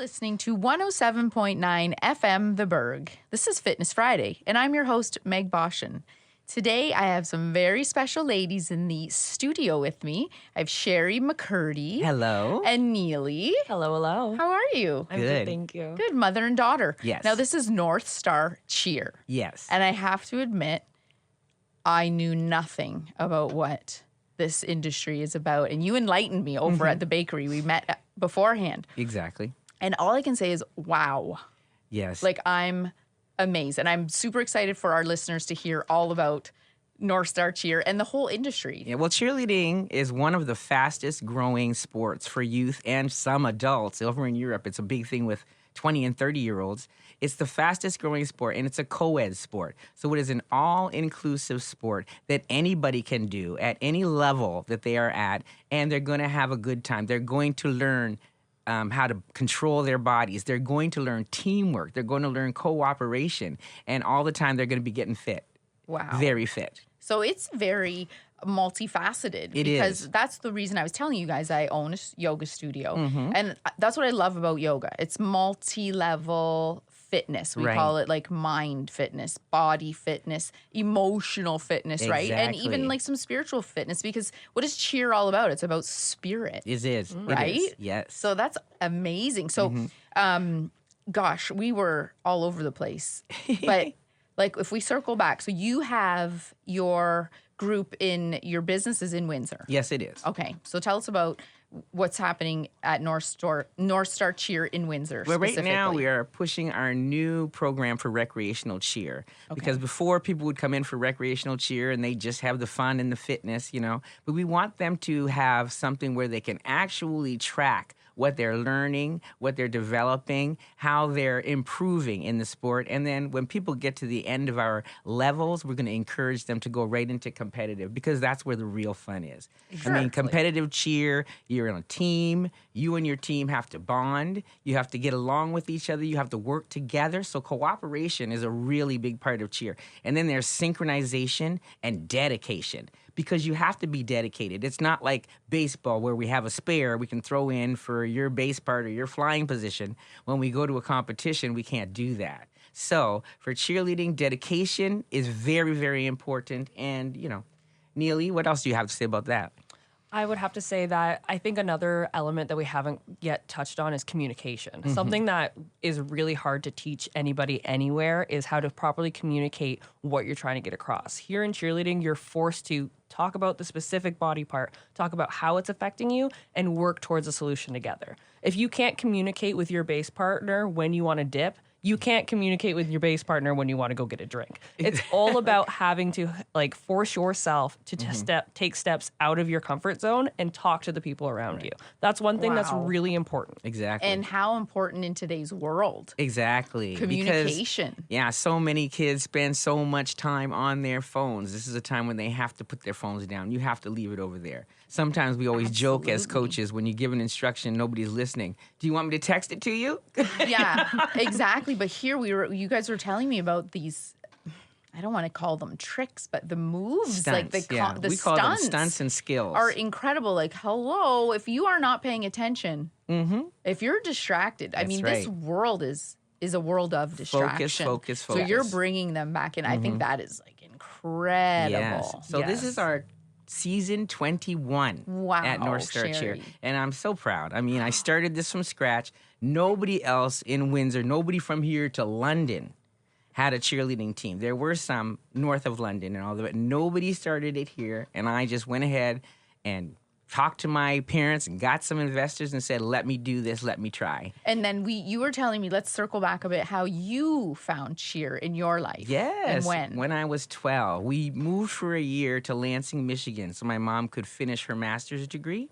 listening to 107.9 FM The Berg. This is Fitness Friday, and I'm your host, Meg Boschin. Today, I have some very special ladies in the studio with me. I have Cheri McCurdy. Hello. And Neely. Hello, hello. How are you? I'm good, thank you. Good, mother and daughter. Yes. Now, this is North Star Cheer. Yes. And I have to admit, I knew nothing about what this industry is about. And you enlightened me over at the bakery. We met beforehand. Exactly. And all I can say is, wow. Yes. Like, I'm amazed. And I'm super excited for our listeners to hear all about North Star Cheer and the whole industry. Yeah, well, cheerleading is one of the fastest growing sports for youth and some adults. Over in Europe, it's a big thing with 20 and 30-year-olds. It's the fastest growing sport, and it's a co-ed sport. So it is an all-inclusive sport that anybody can do at any level that they are at, and they're going to have a good time. They're going to learn how to control their bodies. They're going to learn teamwork. They're going to learn cooperation. And all the time, they're going to be getting fit. Wow. Very fit. So it's very multifaceted. Because that's the reason I was telling you guys I own a yoga studio. And that's what I love about yoga. It's multi-level fitness. We call it like mind fitness, body fitness, emotional fitness, right? And even like some spiritual fitness, because what is cheer all about? It's about spirit. It is. Right? It is. Yes. So that's amazing. So, gosh, we were all over the place. But like if we circle back, so you have your group in your businesses in Windsor. Yes, it is. Okay. So tell us about what's happening at North Star Cheer in Windsor. Well, right now we are pushing our new program for recreational cheer. Because before people would come in for recreational cheer and they just have the fun and the fitness, you know. But we want them to have something where they can actually track what they're learning, what they're developing, how they're improving in the sport. And then when people get to the end of our levels, we're going to encourage them to go right into competitive, because that's where the real fun is. I mean, competitive cheer, you're in a team. You and your team have to bond. You have to get along with each other. You have to work together. So cooperation is a really big part of cheer. And then there's synchronization and dedication, because you have to be dedicated. It's not like baseball where we have a spare we can throw in for your base part or your flying position. When we go to a competition, we can't do that. So for cheerleading, dedication is very, very important. And, you know, Neely, what else do you have to say about that? I would have to say that I think another element that we haven't yet touched on is communication. Something that is really hard to teach anybody anywhere is how to properly communicate what you're trying to get across. Here in cheerleading, you're forced to talk about the specific body part, talk about how it's affecting you, and work towards a solution together. If you can't communicate with your base partner when you want to dip, you can't communicate with your base partner when you want to go get a drink. It's all about having to like force yourself to take steps out of your comfort zone and talk to the people around you. That's one thing that's really important. Exactly. And how important in today's world. Exactly. Communication. Because, so many kids spend so much time on their phones. This is a time when they have to put their phones down. You have to leave it over there. Sometimes we always joke as coaches, when you give an instruction, nobody's listening. Do you want me to text it to you? Yeah, exactly. But here you guys were telling me about these, I don't want to call them tricks, but the moves, stunts, like the we call them stunts and skills, are incredible. Like, hello, if you are not paying attention, if you're distracted, I mean, this world is a world of distraction. Focus. So you're bringing them back in. I think that is like incredible. Yes. So this is our season 21 at North Star Cheer. And I'm so proud. I mean, I started this from scratch. Nobody else in Windsor, nobody from here to London had a cheerleading team. There were some north of London and all that, but nobody started it here. And I just went ahead and talked to my parents and got some investors and said, let me do this, let me try. And then you were telling me, let's circle back a bit, how you found cheer in your life. Yes. And when? When I was 12. We moved for a year to Lansing, Michigan, so my mom could finish her master's degree.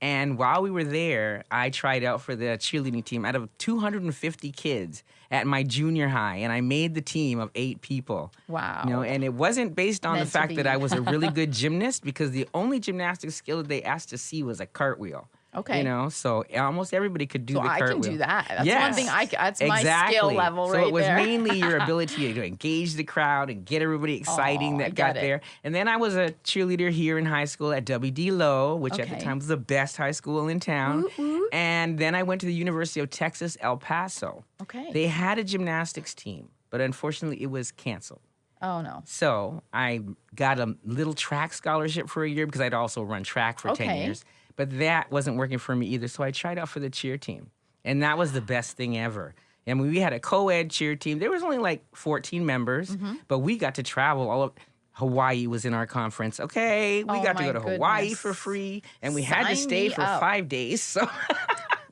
And while we were there, I tried out for the cheerleading team out of 250 kids at my junior high, and I made the team of 8 people. Wow. You know, and it wasn't based on the fact that I was a really good gymnast, because the only gymnastic skill that they asked to see was a cartwheel. Okay. You know, so almost everybody could do the I cartwheel. can do that. That's Yes. one thing that's my skill level so right there. it was mainly your ability to engage the crowd and get everybody exciting I that get got it. there. And then I was a cheerleader here in high school at W.D. Lowe, which at the Okay. time was the best high school in town. Woot, woot. And then I went to the University of Texas, El Paso. Okay. They had a gymnastics team, but unfortunately it was canceled. Oh, no. So I got a little track scholarship for a year because I'd also run track for 10 Okay. years. But that wasn't working for me either. So I tried out for the cheer team. And that was the best thing ever. And we had a co-ed cheer team. There was only like 14 members, but we got to travel all of Hawaii was in our conference. Okay, we got to my go to Hawaii goodness. for free. And we had to Sign stay me for up. 5 days. So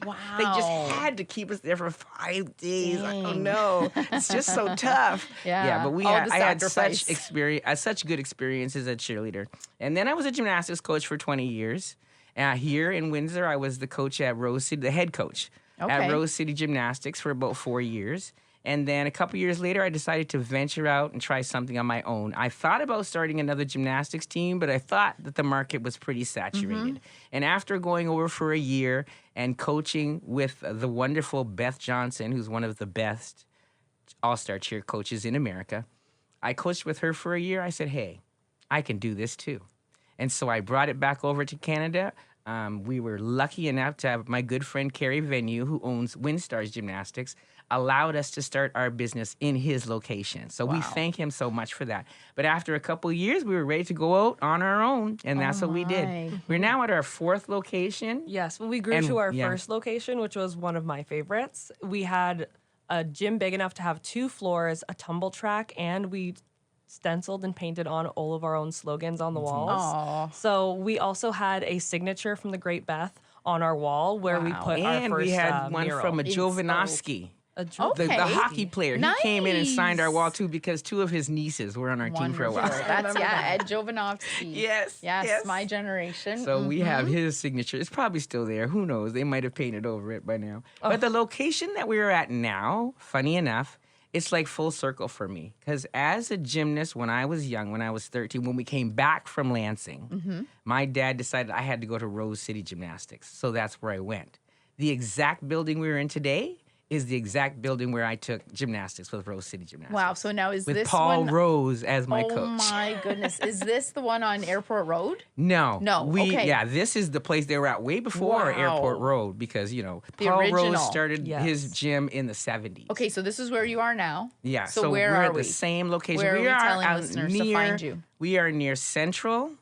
Wow. they just had to keep us there for 5 days. I don't Dang. know. It's just so tough. Yeah. But I had such good experiences as cheerleader. And then I was a gymnastics coach for 20 years. Here in Windsor, I was the coach at Rose City, the head coach at Okay. Rose City Gymnastics for about 4 years. And then a couple years later, I decided to venture out and try something on my own. I thought about starting another gymnastics team, but I thought that the market was pretty saturated. And after going over for a year and coaching with the wonderful Beth Johnson, who's one of the best all-star cheer coaches in America, I coached with her for a year. I said, hey, I can do this too. And so I brought it back over to Canada. We were lucky enough to have my good friend Carrie Venue, who owns WinStars Gymnastics, allowed us to start our business in his location. So we thank him so much for that. But after a couple of years, we were ready to go out on our own, and that's what we my. did. We're now at our 4th location. Yes, well, we grew to our first location, which was one of my favorites. We had a gym big enough to have 2 floors, a tumble track, and we stenciled and painted on all of our own slogans on the walls. Aw. So we also had a signature from the Great Beth on our wall where we Wow. put our And first we had one mural. from a Inspo. Jovanovski. Okay. The hockey player. He came in and signed our Nice. wall too because 2 of his nieces were on our team for a while. Wonderful. That's Ed Jovanovski. Yes, Yes, yes. my generation. So we have his signature. It's probably still there. Who knows? They might have painted over it by now. But the location that we're at now, funny enough, it's like full circle for me. Because as a gymnast, when I was young, when I was 13, when we came back from Lansing, my dad decided I had to go to Rose City Gymnastics. So that's where I went. The exact building we're in today is the exact building where I took gymnastics with Rose City Gymnastics. Wow. So now is With this Paul one? Rose as my Oh coach. my goodness. Is this the one on Airport Road? No. No, okay. Yeah, this is the place they were at way before Wow. Airport Road because, you know, The Paul original. Rose started Yes. his gym in the 70s. Okay, so this is where you are now. Yeah, So where we're are at we? the same location. Where are we telling out listeners to find you? We are near Central,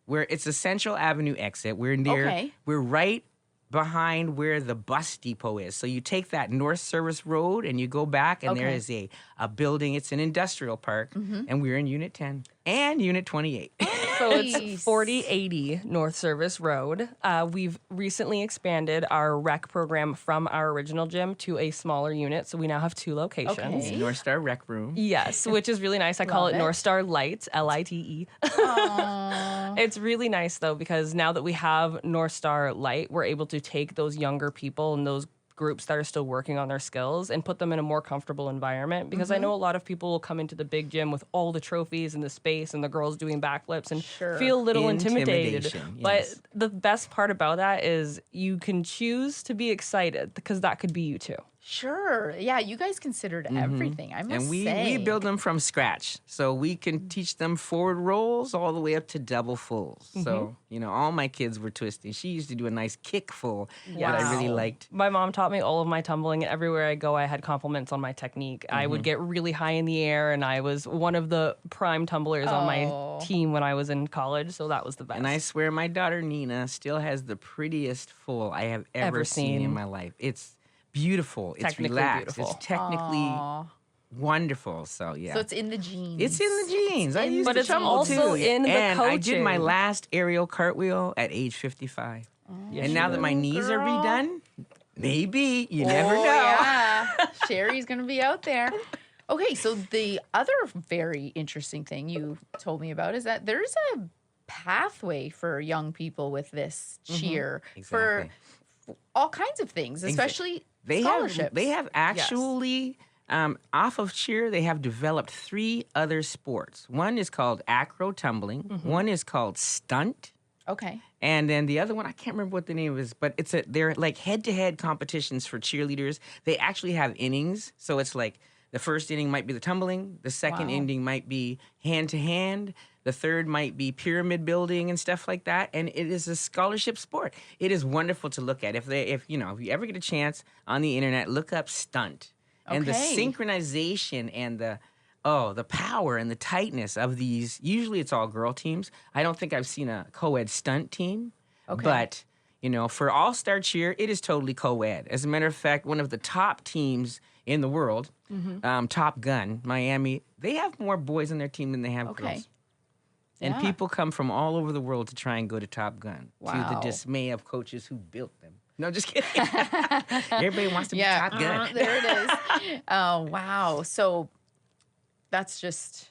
where it's a Central Avenue exit. We're near, Okay. we're right behind where the bus depot is. So you take that North Service Road and you go back and there Okay. is a building. It's an industrial park and we're in Unit 10 and Unit 28. So Nice. it's 4080 North Service Road. We've recently expanded our rec program from our original gym to a smaller unit, so we now have 2 locations. Okay. North Star Rec Room. Yes, which is really nice. I call Love it it. North Star Lights, LITE. Aw. It's really nice though because now that we have North Star Light, we're able to take those younger people and those groups that are still working on their skills and put them in a more comfortable environment because I know a lot of people will come into the big gym with all the trophies and the space and the girls doing backflips and Sure. feel a little intimidated. Intimidation, But yes. the best part about that is you can choose to be excited because that could be you too. Sure. Yeah, you guys considered everything. I must And we say. build them from scratch. So we can teach them forward rolls all the way up to double fulls. So, you know, all my kids were twisting. She used to do a nice kick full that I really Wow. liked. My mom taught me all of my tumbling, and everywhere I go, I had compliments on my technique. I would get really high in the air, and I was one of the prime tumblers on my team when I was in college, so that was the best. And I swear my daughter Nina still has the prettiest full I have ever seen in seen. my life. It's beautiful. It's Technically relaxed. beautiful. It's technically Aw. wonderful. So, yeah. So it's in the genes. It's in the genes. I used But to it's tumble also too. in the and I did my coaching. last aerial cartwheel at age 55. Yes, And now that my knees are girl. redone, maybe you never know. Yeah. Cheri's going to be out there. Okay, so the other very interesting thing you told me about is that there's a pathway for young people with this cheer for all kinds of things, especially scholarships. They have actually, off of cheer, they have developed 3 other sports. One is called acro tumbling. One is called stunt. Okay. And then the other one, I can't remember what the name is, but they're like head-to-head competitions for cheerleaders. They actually have innings. So it's like the first inning might be the tumbling. The second inning might be hand-to-hand. The third might be pyramid building and stuff like that. And it is a scholarship sport. It is wonderful to look at. If you ever get a chance on the internet, look up stunt. And the synchronization and the power and the tightness of these. Usually it's all girl teams. I don't think I've seen a co-ed stunt team. Okay. But, for all-star cheer, it is totally co-ed. As a matter of fact, one of the top teams in the world, Top Gun, Miami, they have more boys on their team than they have girls. And people come from all over the world to try and go to Top Gun, to the dismay of coaches who built them. No, just kidding. Everybody wants to be Top Gun. There it is. Oh, wow. So that's just,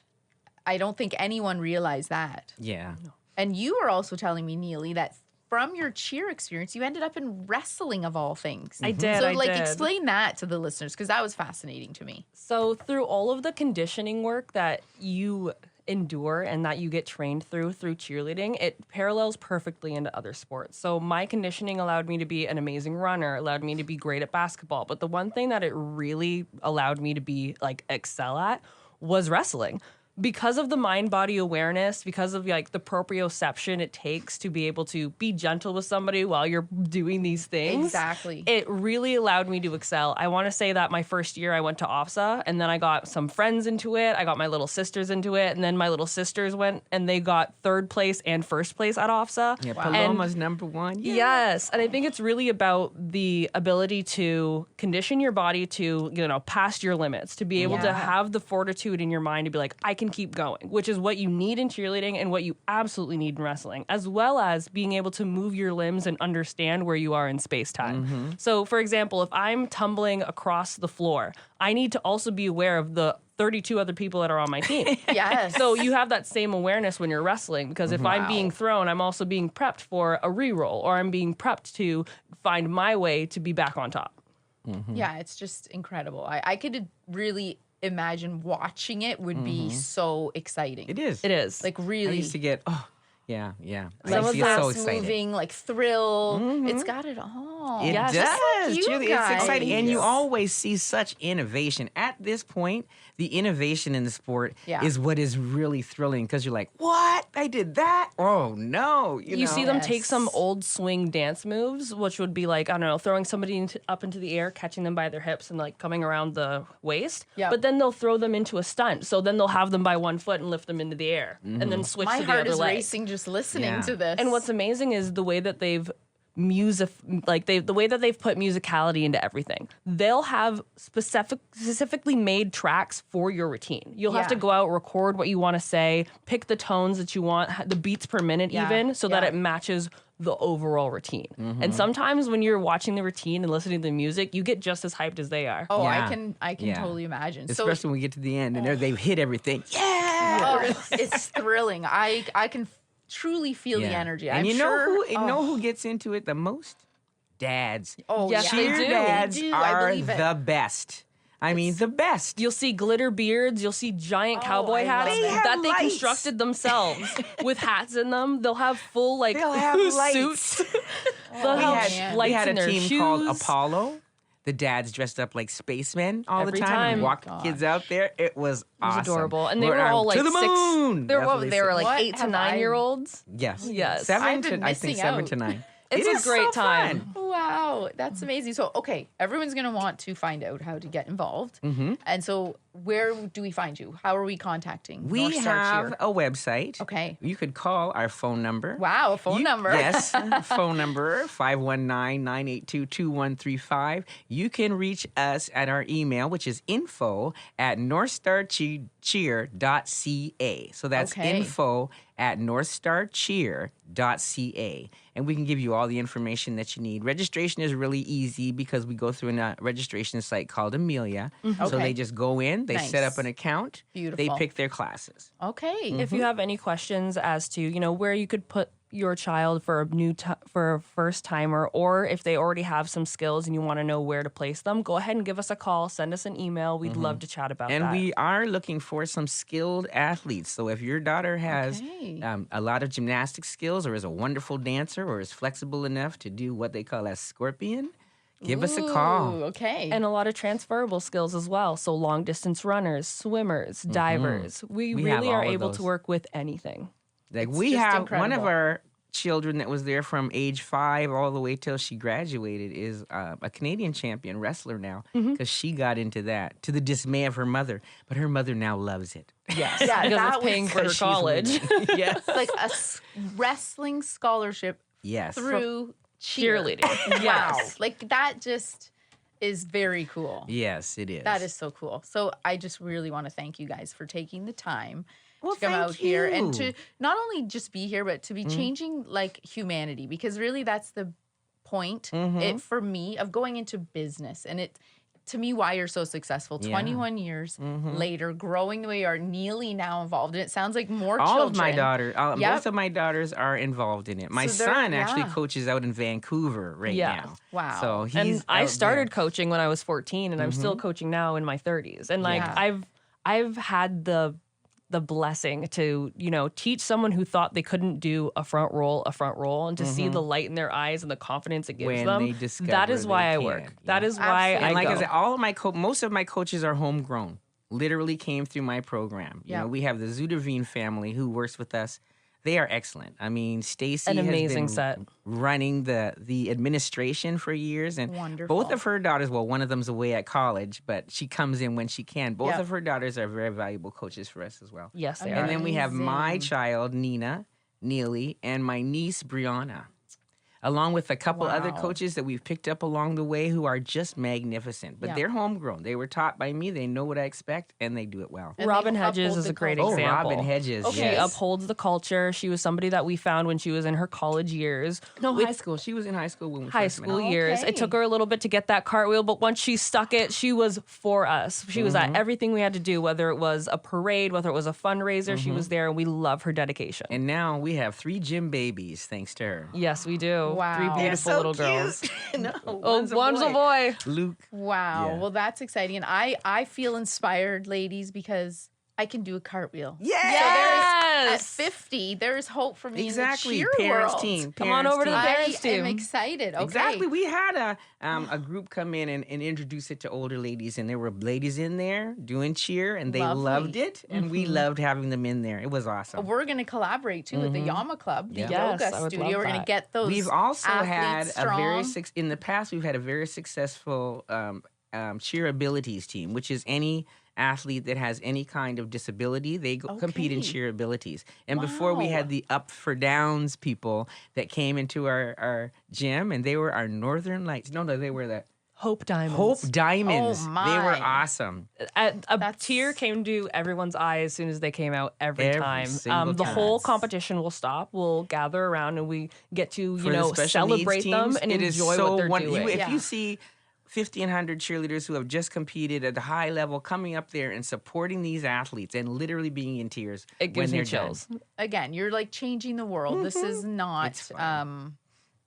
I don't think anyone realized that. Yeah. And you were also telling me, Neely, that from your cheer experience, you ended up in wrestling of all things. I did. So, explain that to the listeners, because that was fascinating to me. So through all of the conditioning work that you endure and that you get trained through cheerleading, it parallels perfectly into other sports. So my conditioning allowed me to be an amazing runner, allowed me to be great at basketball. But the one thing that it really allowed me to be excel at was wrestling. Because of the mind-body awareness, because of the proprioception it takes to be able to be gentle with somebody while you're doing these things. Exactly. It really allowed me to excel. I want to say that my first year I went to OFSA, and then I got some friends into it. I got my little sisters into it, and then my little sisters went and they got third place and first place at OFSA. Yeah, Paloma's number one. Yeah. Yes, and I think it's really about the ability to condition your body to, past your limits, to be able to have the fortitude in your mind to be like, I can keep going, which is what you need in cheerleading and what you absolutely need in wrestling, as well as being able to move your limbs and understand where you are in space-time. So, for example, if I'm tumbling across the floor, I need to also be aware of the 32 other people that are on my team. Yes. So you have that same awareness when you're wrestling, because if I'm being thrown, I'm also being prepped for a re-roll, or I'm being prepped to find my way to be back on top. Yeah, it's just incredible. I could really imagine watching it would be so exciting. It is. It is. Really. I used to get, yeah. Some of get so fast excited. moving, thrill. It's got it all. It does. Just like you Julie, guys. it's exciting. And you always see such innovation. At this point, the innovation in the sport is what is really thrilling, because you're like, what? I did that? Oh, no. You see them take some old swing dance moves, which would be throwing somebody up into the air, catching them by their hips and coming around the waist. Yep. But then they'll throw them into a stunt. So then they'll have them by one foot and lift them into the air and then switch My to the other heart is leg. racing just listening to this. And what's amazing is the way that they've the way that they've put musicality into everything. They'll have specifically made tracks for your routine. You'll have to go out, record what you want to say, pick the tones that you want, the beats per minute even, so that it matches the overall routine. And sometimes when you're watching the routine and listening to the music, you get just as hyped as they are. Oh, I can totally imagine. Especially when we get to the end and they've hit everything. It's thrilling. I can truly feel the energy. And I'm know who gets into it the most? Dads. Oh, yes, cheer they do. dads They do. are I believe it. the best. I mean, the best. You'll see glitter beards. You'll see giant cowboy I hats love it. that they lights. constructed themselves with hats in them. They'll have full They'll have lights. suits. They'll have man. lights We had in a their team shoes. called Apollo. The dads dressed up like spacemen all Every the time time. and walked the kids out there. It was awesome. It was adorable. And they Lord, were all to the moon. They That's what were said. like What 8 to have 9 I- year olds. Yes. Yes. I've been I think missing 7 out. to 9. It's It a is great so time. fun. Wow, that's amazing. So, okay, everyone's going to want to find out how to get involved. And so, where do we find you? How are we contacting We North Star have Cheer? a website. Okay. You could call our phone number. Wow, a phone number. Yes, phone number 519-982-2135. You can reach us at our email, which is info@northstarcheer.ca. So that's Okay. info@northstarcheer.ca. And we can give you all the information that you need. Registration is really easy because we go through a registration site called Amelia. So Okay. they just go in, they set Nice. up an account, they Beautiful. pick their classes. Okay. If you have any questions as to, where you could put your child for for a first timer, or if they already have some skills and you want to know where to place them, go ahead and give us a call, send us an email. We'd love to chat about that. And we are looking for some skilled athletes. So if your daughter has a lot of gymnastic skills, or is a wonderful dancer, or is flexible enough to do what they call a scorpion, give us a call. Okay. And a lot of transferable skills as well. So long distance runners, swimmers, divers. We really are able to work with anything. Like we have one of our children that was there from age 5 all the way till she graduated is a Canadian champion wrestler now, because she got into that to the dismay of her mother. But her mother now loves it. Yes, Yeah, because that it's paying was for her college. Yes. like a wrestling scholarship Yes. through Cheerleading. Wow. Yes. Like that just is very cool. Yes, it is. That is so cool. So I just really want to thank you guys for taking the time Well, to come thank out here and you. to not only just be here, but to be changing like humanity, because really that's the point for me of going into business. And it, to me, why you're so successful. 21 years later, growing the way you are, Neely now involved. And it sounds like more all children. of my daughters, Yep. both of my daughters are involved in it. My So they're- son actually yeah. coaches out in Vancouver right Yeah. now. Wow. So he's And I out started there. coaching when I was 14, and I'm still coaching now in my 30s. And like Yeah. I've had the blessing to, teach someone who thought they couldn't do a front roll, and to see the light in their eyes and the confidence it gives When them. they discover That is why they I can. work. That Yeah. is why Absolutely. I And like go. I said, all of my most of my coaches are homegrown. Literally came through my program. You know, we have the Zuderveen family who works with us. They are excellent. I mean, Stacy An has amazing been set. running the administration for years, and Wonderful. both of her daughters. Well, one of them's away at college, but she comes in when she can. Both Yep. of her daughters are very valuable coaches for us as well. Yes, they And are. And then we have my Amazing. child, Nina Neely, and my niece, Brianna, along with a couple other Wow. coaches that we've picked up along the way who are just magnificent. But Yeah. they're homegrown. They were taught by me. They know what I expect, and they do it well. And Robin they Hedges uphold is the a great culture. example. Robin Hedges, She yes. upholds the culture. She was somebody that we found when she was in her college years. No, high school. She was in high school when we High first met. school years. Okay. It took her a little bit to get that cartwheel, but once she stuck it, she was for us. She was at everything we had to do, whether it was a parade, whether it was a fundraiser. She was there, and we love her dedication. And now we have 3 gym babies thanks to her. Yes, we do. Wow. 3 They're beautiful little girls. No, Oh, one's a boy. Luke. Wow. Yeah. Well, that's exciting. And I feel inspired, ladies, because I can do a cartwheel. Yes. So at Yes. 50, there is hope for me Exactly. in the cheer Parents world. team. Come on over to the team. parents I am team. excited. Okay. Exactly. We had a group come in and introduce it to older ladies, and there were ladies in there doing cheer, and they Lovely. loved it, and we loved having them in there. It was awesome. We're going to collaborate too with the Yama Club, the Yeah. Yes, yoga I would studio. love We're going to that. get those. We've also had athletes a very strong. in the past. We've had a very successful cheer abilities team, which is any athlete that has any kind of disability. They compete in Okay. cheer abilities. And before we Wow. had the Up for Downs people that came into our gym, and they were our Northern Lights. No, they were the Hope Diamonds. Hope Diamonds. Oh, They were my. awesome. A That's- tear came to everyone's eyes as soon as they came out every time. single The time. whole competition will stop. We'll gather around and we get to, For the special needs celebrate them teams, and it is enjoy so what they're doing. If Yeah. you see 1,500 cheerleaders who have just competed at the high level coming up there and supporting these athletes and literally being in tears It when gives me they're done. chills. Again, you're like changing the world. This is not, It's fun.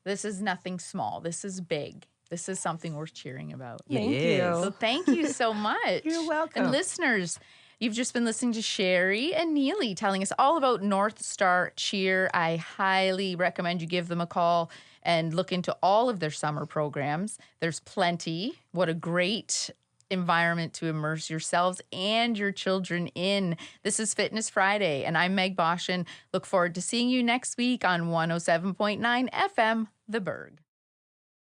this is nothing small. This is big. This is something worth cheering about. Thank It you. is. So thank you so much. You're welcome. And listeners, you've just been listening to Cheri and Neely telling us all about North Star Cheer. I highly recommend you give them a call and look into all of their summer programs. There's plenty. What a great environment to immerse yourselves and your children in. This is Fitness Friday, and I'm Meg Boschin. Look forward to seeing you next week on 107.9 FM, The Berg.